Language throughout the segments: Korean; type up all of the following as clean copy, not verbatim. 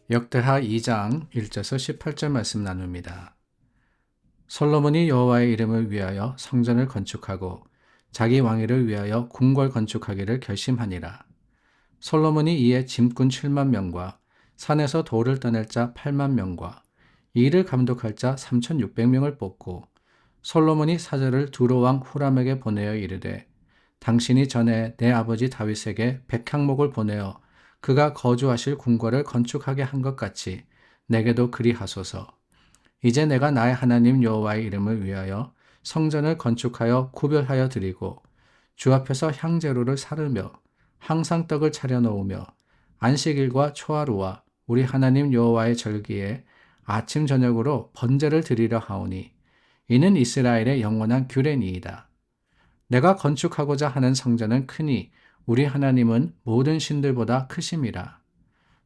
역대하 2장 1절에서 18절 말씀 나눕니다. 솔로몬이 여호와의 이름을 위하여 성전을 건축하고 자기 왕위를 위하여 궁궐 건축하기를 결심하니라. 솔로몬이 이에 짐꾼 7만 명과 산에서 돌을 떠낼 자 8만 명과 이 일을 감독할 자 3,600명을 뽑고 솔로몬이 사절을 두로왕 후람에게 보내어 이르되 당신이 전에 내 아버지 다윗에게 백향목을 보내어 그가 거주하실 궁궐을 건축하게 한 것 같이 내게도 그리하소서. 이제 내가 나의 하나님 여호와의 이름을 위하여 성전을 건축하여 구별하여 드리고 주 앞에서 향제로를 사르며 항상 떡을 차려 놓으며 안식일과 초하루와 우리 하나님 여호와의 절기에 아침 저녁으로 번제를 드리려 하오니 이는 이스라엘의 영원한 규례니이다. 내가 건축하고자 하는 성전은 크니 우리 하나님은 모든 신들보다 크심이라.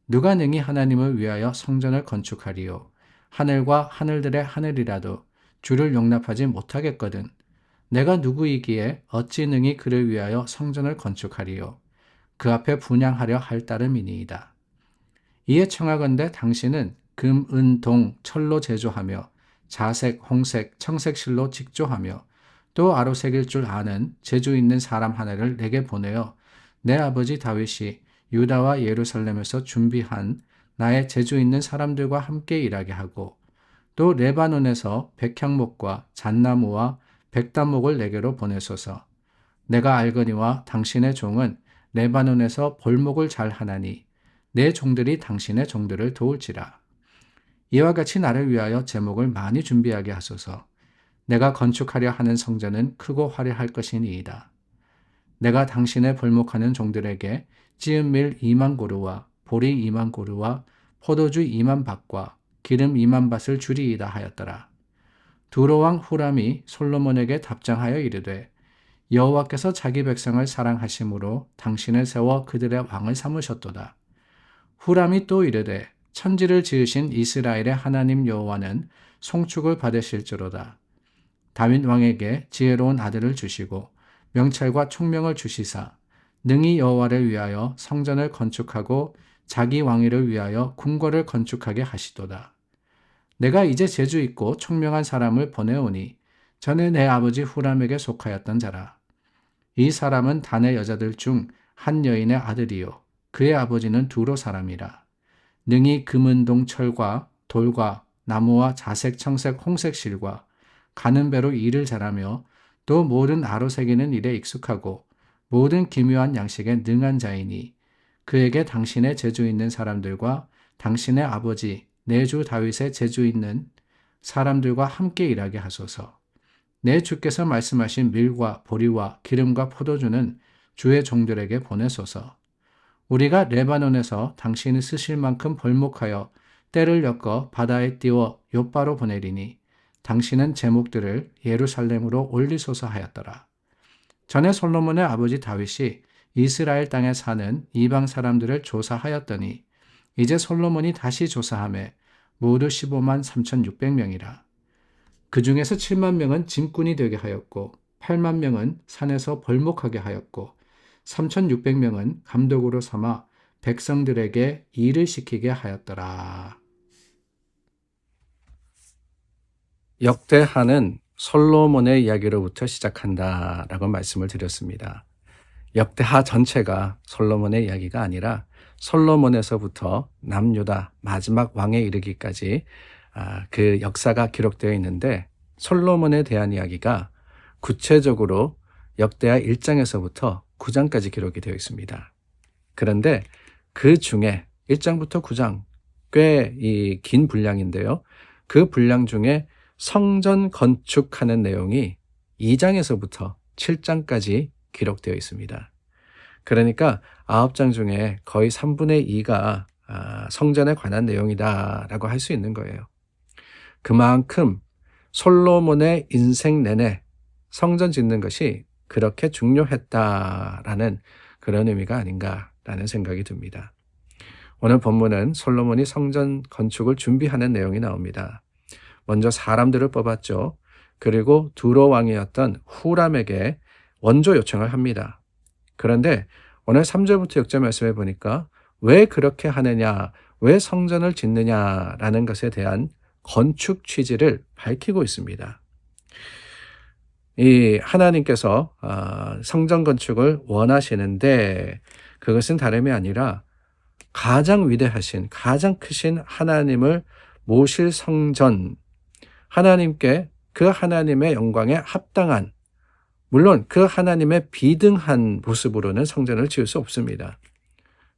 누가 능히 하나님을 위하여 성전을 건축하리요. 하늘과 하늘들의 하늘이라도 주를 용납하지 못하겠거든. 내가 누구이기에 어찌 능히 그를 위하여 성전을 건축하리요. 그 앞에 분향하려 할 따름이니이다. 이에 청하건대 당신은 금, 은, 동, 철로 제조하며 자색, 홍색, 청색 실로 직조하며 또 아로색일 줄 아는 재주 있는 사람 하나를 내게 보내어 내 아버지 다윗이 유다와 예루살렘에서 준비한 나의 재주 있는 사람들과 함께 일하게 하고 또 레바논에서 백향목과 잣나무와 백단목을 내게로 보내소서. 내가 알거니와 당신의 종은 레바논에서 벌목을 잘 하나니 내 종들이 당신의 종들을 도울지라. 이와 같이 나를 위하여 제목을 많이 준비하게 하소서. 내가 건축하려 하는 성전은 크고 화려할 것이니이다. 내가 당신의 벌목하는 종들에게 찌은 밀 2만 고루와 보리 2만 고루와 포도주 2만 밭과 기름 2만 밭을 주리이다 하였더라. 두로왕 후람이 솔로몬에게 답장하여 이르되 여호와께서 자기 백성을 사랑하심으로 당신을 세워 그들의 왕을 삼으셨도다. 후람이 또 이르되 천지를 지으신 이스라엘의 하나님 여호와는 송축을 받으실지로다. 다윗 왕에게 지혜로운 아들을 주시고 명찰과 총명을 주시사 능히 여호와를 위하여 성전을 건축하고 자기 왕위를 위하여 궁궐을 건축하게 하시도다. 내가 이제 재주 있고 총명한 사람을 보내오니 전에 내 아버지 후람에게 속하였던 자라. 이 사람은 단의 여자들 중 한 여인의 아들이요 그의 아버지는 두로 사람이라. 능히 금은동 철과 돌과 나무와 자색 청색 홍색 실과 가는 배로 일을 잘하며 또 모든 아로새기는 일에 익숙하고 모든 기묘한 양식에 능한 자이니 그에게 당신의 재주 있는 사람들과 당신의 아버지 내 주 다윗의 재주 있는 사람들과 함께 일하게 하소서. 내 주께서 말씀하신 밀과 보리와 기름과 포도주는 주의 종들에게 보내소서. 우리가 레바논에서 당신이 쓰실 만큼 벌목하여 때를 엮어 바다에 띄워 욥바로 보내리니 당신은 제목들을 예루살렘으로 올리소서 하였더라. 전에 솔로몬의 아버지 다윗이 이스라엘 땅에 사는 이방 사람들을 조사하였더니 이제 솔로몬이 다시 조사하매 모두 15만 3,600명이라. 그 중에서 7만 명은 짐꾼이 되게 하였고 8만 명은 산에서 벌목하게 하였고 3,600명은 감독으로 삼아 백성들에게 일을 시키게 하였더라. 역대하는 솔로몬의 이야기로부터 시작한다라고 말씀을 드렸습니다. 역대하 전체가 솔로몬의 이야기가 아니라 솔로몬에서부터 남유다 마지막 왕에 이르기까지 그 역사가 기록되어 있는데 솔로몬에 대한 이야기가 구체적으로 역대하 1장에서부터 9장까지 기록이 되어 있습니다. 그런데 그 중에 1장부터 9장 꽤 긴 분량인데요. 그 분량 중에 성전 건축하는 내용이 2장에서부터 7장까지 기록되어 있습니다. 그러니까 9장 중에 거의 3분의 2가 성전에 관한 내용이다라고 할 수 있는 거예요. 그만큼 솔로몬의 인생 내내 성전 짓는 것이 그렇게 중요했다라는 그런 의미가 아닌가라는 생각이 듭니다. 오늘 본문은 솔로몬이 성전 건축을 준비하는 내용이 나옵니다. 먼저 사람들을 뽑았죠. 그리고 두로 왕이었던 후람에게 원조 요청을 합니다. 그런데 오늘 3절부터 6절 말씀해 보니까 왜 그렇게 하느냐, 왜 성전을 짓느냐라는 것에 대한 건축 취지를 밝히고 있습니다. 이 하나님께서 성전 건축을 원하시는데 그것은 다름이 아니라 가장 위대하신 가장 크신 하나님을 모실 성전, 하나님께 그 하나님의 영광에 합당한, 물론 그 하나님의 비등한 모습으로는 성전을 지을 수 없습니다.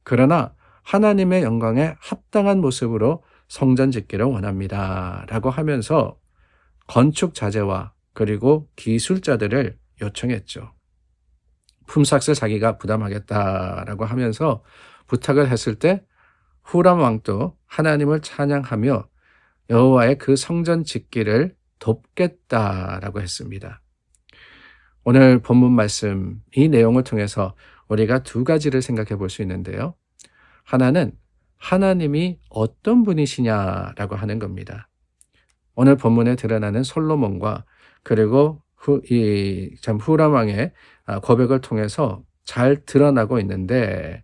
그러나 하나님의 영광에 합당한 모습으로 성전 짓기를 원합니다 라고 하면서 건축 자재와 그리고 기술자들을 요청했죠. 품삯을 자기가 부담하겠다라고 하면서 부탁을 했을 때 후람 왕도 하나님을 찬양하며 여호와의 그 성전 짓기를 돕겠다라고 했습니다. 오늘 본문 말씀 이 내용을 통해서 우리가 두 가지를 생각해 볼 수 있는데요. 하나는 하나님이 어떤 분이시냐라고 하는 겁니다. 오늘 본문에 드러나는 솔로몬과 그리고 후람 왕의 고백을 통해서 잘 드러나고 있는데,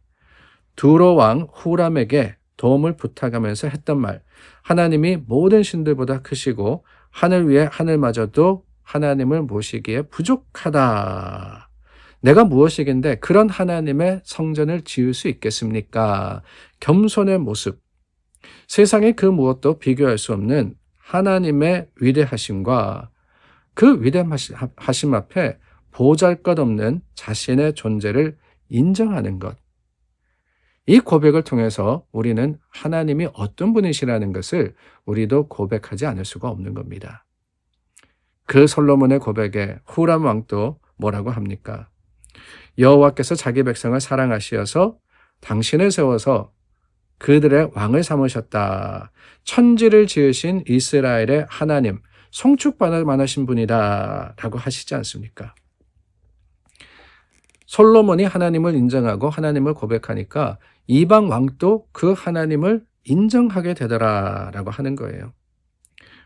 두로 왕 후람에게 도움을 부탁하면서 했던 말, 하나님이 모든 신들보다 크시고 하늘 위에 하늘마저도 하나님을 모시기에 부족하다. 내가 무엇이긴데 그런 하나님의 성전을 지을 수 있겠습니까? 겸손의 모습, 세상의 그 무엇도 비교할 수 없는 하나님의 위대하심과 그 위대하심 앞에 보잘것없는 자신의 존재를 인정하는 것, 이 고백을 통해서 우리는 하나님이 어떤 분이시라는 것을 우리도 고백하지 않을 수가 없는 겁니다. 그 솔로몬의 고백에 후람 왕도 뭐라고 합니까? 여호와께서 자기 백성을 사랑하시어서 당신을 세워서 그들의 왕을 삼으셨다. 천지를 지으신 이스라엘의 하나님, 송축받을 만하신 분이다 라고 하시지 않습니까? 솔로몬이 하나님을 인정하고 하나님을 고백하니까 이방 왕도 그 하나님을 인정하게 되더라 라고 하는 거예요.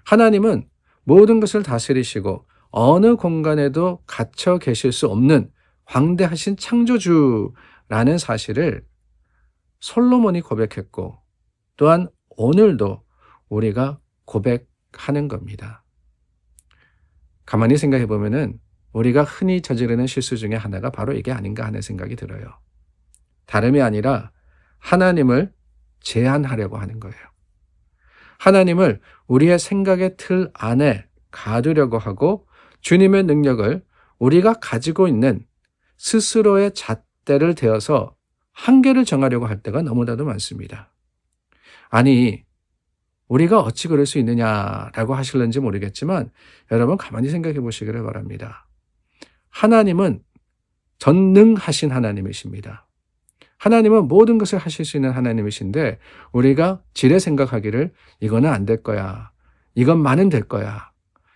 하나님은 모든 것을 다스리시고 어느 공간에도 갇혀 계실 수 없는 광대하신 창조주라는 사실을 솔로몬이 고백했고, 또한 오늘도 우리가 고백하는 겁니다. 가만히 생각해 보면은 우리가 흔히 저지르는 실수 중에 하나가 바로 이게 아닌가 하는 생각이 들어요. 다름이 아니라 하나님을 제한하려고 하는 거예요. 하나님을 우리의 생각의 틀 안에 가두려고 하고 주님의 능력을 우리가 가지고 있는 스스로의 잣대를 대어서 한계를 정하려고 할 때가 너무나도 많습니다. 아니, 우리가 어찌 그럴 수 있느냐라고 하실는지 모르겠지만 여러분 가만히 생각해 보시기를 바랍니다. 하나님은 전능하신 하나님이십니다. 하나님은 모든 것을 하실 수 있는 하나님이신데 우리가 지레 생각하기를 이거는 안 될 거야, 이것만은 될 거야,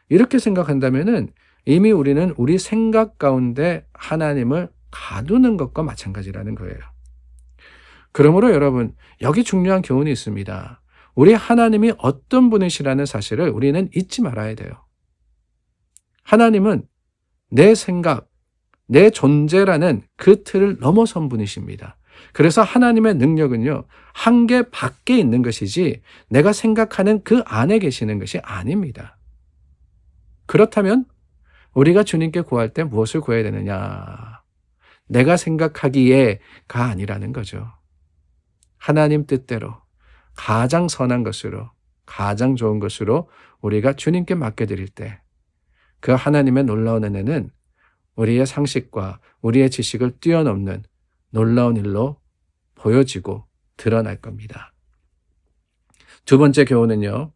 이렇게 생각한다면은 이미 우리는 우리 생각 가운데 하나님을 가두는 것과 마찬가지라는 거예요. 그러므로 여러분, 여기 중요한 교훈이 있습니다. 우리 하나님이 어떤 분이시라는 사실을 우리는 잊지 말아야 돼요. 하나님은 내 생각, 내 존재라는 그 틀을 넘어선 분이십니다. 그래서 하나님의 능력은요, 한계 밖에 있는 것이지 내가 생각하는 그 안에 계시는 것이 아닙니다. 그렇다면 우리가 주님께 구할 때 무엇을 구해야 되느냐? 내가 생각하기에가 아니라는 거죠. 하나님 뜻대로 가장 선한 것으로, 가장 좋은 것으로 우리가 주님께 맡겨드릴 때 그 하나님의 놀라운 은혜는 우리의 상식과 우리의 지식을 뛰어넘는 놀라운 일로 보여지고 드러날 겁니다. 두 번째 교훈은요,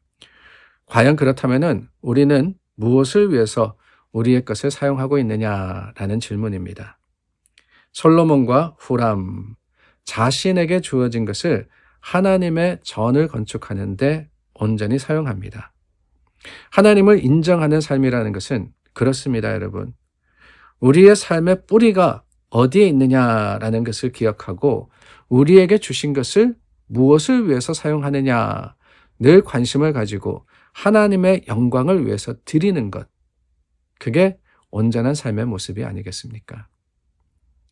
과연 그렇다면은 우리는 무엇을 위해서 우리의 것을 사용하고 있느냐라는 질문입니다. 솔로몬과 후람, 자신에게 주어진 것을 하나님의 전을 건축하는 데 온전히 사용합니다. 하나님을 인정하는 삶이라는 것은 그렇습니다, 여러분. 우리의 삶의 뿌리가 어디에 있느냐라는 것을 기억하고 우리에게 주신 것을 무엇을 위해서 사용하느냐 늘 관심을 가지고 하나님의 영광을 위해서 드리는 것, 그게 온전한 삶의 모습이 아니겠습니까?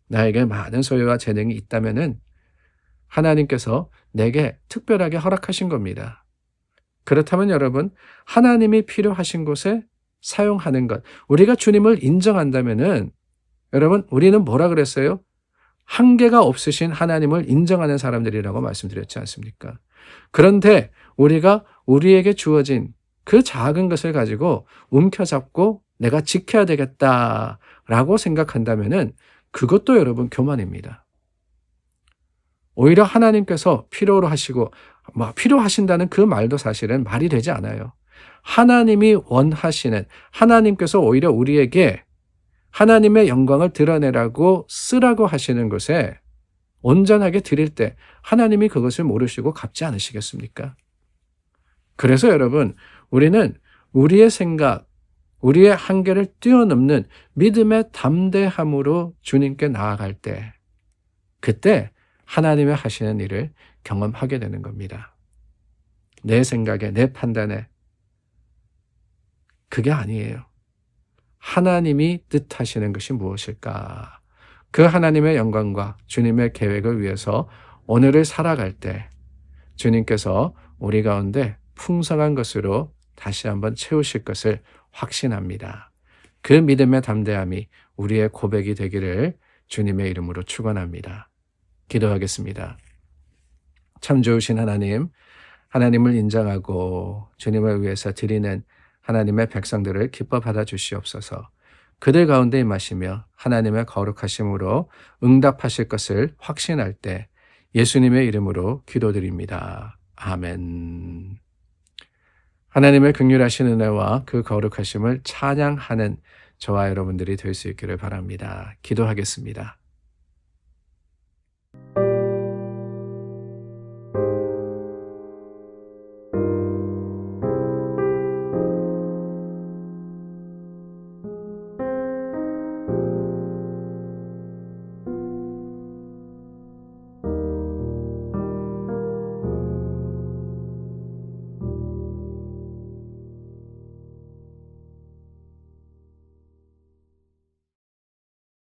나에게 많은 소유와 재능이 있다면은 하나님께서 내게 특별하게 허락하신 겁니다. 그렇다면 여러분, 하나님이 필요하신 곳에 사용하는 것, 우리가 주님을 인정한다면은 여러분, 우리는 뭐라 그랬어요? 한계가 없으신 하나님을 인정하는 사람들이라고 말씀드렸지 않습니까? 그런데 우리가 우리에게 주어진 그 작은 것을 가지고 움켜잡고 내가 지켜야 되겠다라고 생각한다면은 그것도 여러분 교만입니다. 오히려 하나님께서 필요로 하시고 필요하신다는 그 말도 사실은 말이 되지 않아요. 하나님이 원하시는, 하나님께서 오히려 우리에게 하나님의 영광을 드러내라고 쓰라고 하시는 것에 온전하게 드릴 때 하나님이 그것을 모르시고 갚지 않으시겠습니까? 그래서 여러분, 우리는 우리의 생각, 우리의 한계를 뛰어넘는 믿음의 담대함으로 주님께 나아갈 때, 그때 하나님의 하시는 일을 경험하게 되는 겁니다. 내 생각에, 내 판단에 그게 아니에요. 하나님이 뜻하시는 것이 무엇일까? 그 하나님의 영광과 주님의 계획을 위해서 오늘을 살아갈 때 주님께서 우리 가운데 풍성한 것으로 다시 한번 채우실 것을 확신합니다. 그 믿음의 담대함이 우리의 고백이 되기를 주님의 이름으로 축원합니다. 기도하겠습니다. 참 좋으신 하나님, 하나님을 인정하고 주님을 위해서 드리는 하나님의 백성들을 기뻐 받아 주시옵소서. 그들 가운데 임하시며 하나님의 거룩하심으로 응답하실 것을 확신할 때 예수님의 이름으로 기도드립니다. 아멘. 하나님의 긍휼하신 은혜와 그 거룩하심을 찬양하는 저와 여러분들이 될 수 있기를 바랍니다. 기도하겠습니다.